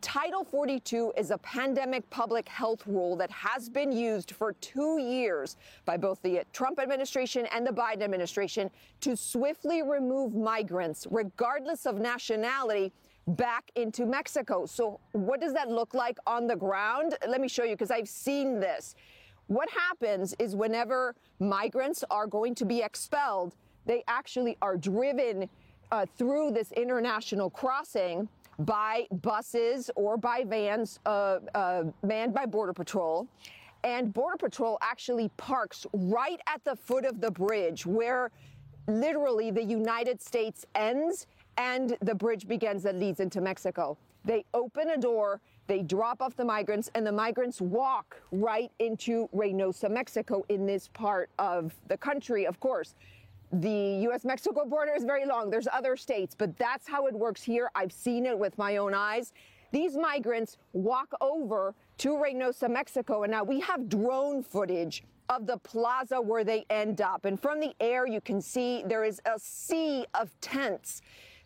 Title 42 is a pandemic public health rule that has been used for 2 years by both the Trump administration and the Biden administration to swiftly remove migrants, regardless of nationality, back into Mexico. So what does that look like on the ground? Let me show you, because I've seen this. What happens is whenever migrants are going to be expelled, they actually are driven through this international crossing by buses or by vans manned by Border Patrol. And Border Patrol actually parks right at the foot of the bridge where literally the United States ends and the bridge begins that leads into Mexico. They open a door, they drop off the migrants, and the migrants walk right into Reynosa, Mexico, in this part of the country, of course. The U.S.-Mexico border is very long. There's other states, but that's how it works here. I've seen it with my own eyes. These migrants walk over to Reynosa, Mexico, and now we have drone footage of the plaza where they end up. And from the air, you can see there is a sea of tents.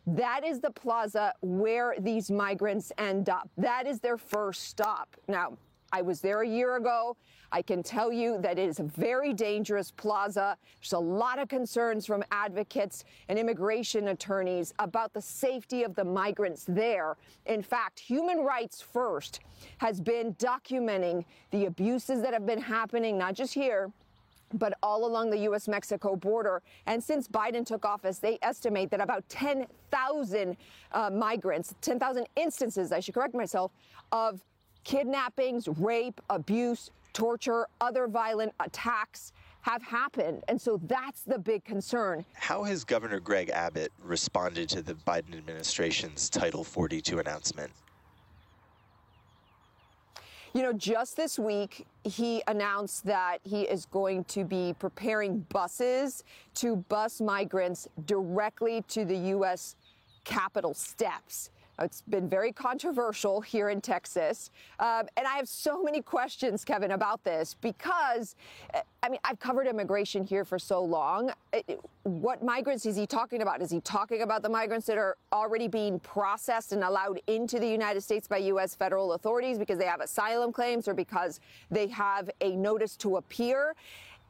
That is the plaza where these migrants end up. That is their first stop. Now, I was there a year ago. I can tell you that it is a very dangerous plaza. There's a lot of concerns from advocates and immigration attorneys about the safety of the migrants there. In fact, Human Rights First has been documenting the abuses that have been happening, not just here, but all along the U.S.-Mexico border. And since Biden took office, they estimate that about 10,000 migrants, 10,000 instances, I should correct myself, of kidnappings, rape, abuse, torture, other violent attacks have happened. And so that's the big concern. How has Governor Greg Abbott responded to the Biden administration's Title 42 announcement? You know, just this week, he announced that he is going to be preparing buses to bus migrants directly to the U.S. Capitol steps. It's been very controversial here in Texas. And I have so many questions, Kevin, about this because, I mean, I've covered immigration here for so long. What migrants is he talking about? Is he talking about the migrants that are already being processed and allowed into the United States by U.S. federal authorities because they have asylum claims or because they have a notice to appear?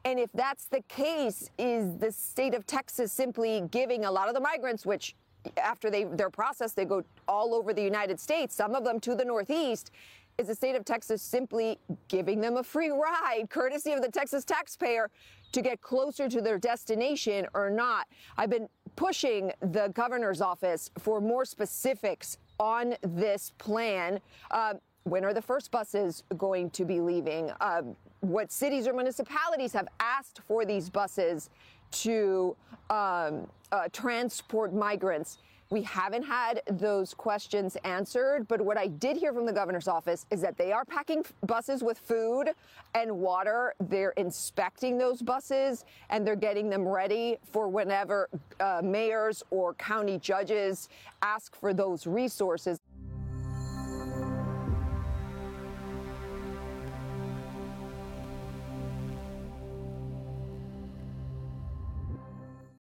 And if that's the case, is the state of Texas simply giving a lot of the migrants, which after they're processed, they go all over the United States, some of them to the Northeast, is the state of Texas simply giving them a free ride, courtesy of the Texas taxpayer, to get closer to their destination or not? I've been pushing the governor's office for more specifics on this plan. When are the first buses going to be leaving? What cities or municipalities have asked for these buses to transport migrants? We haven't had those questions answered, but what I did hear from the governor's office is that they are packing buses with food and water. They're inspecting those buses and they're getting them ready for whenever mayors or county judges ask for those resources.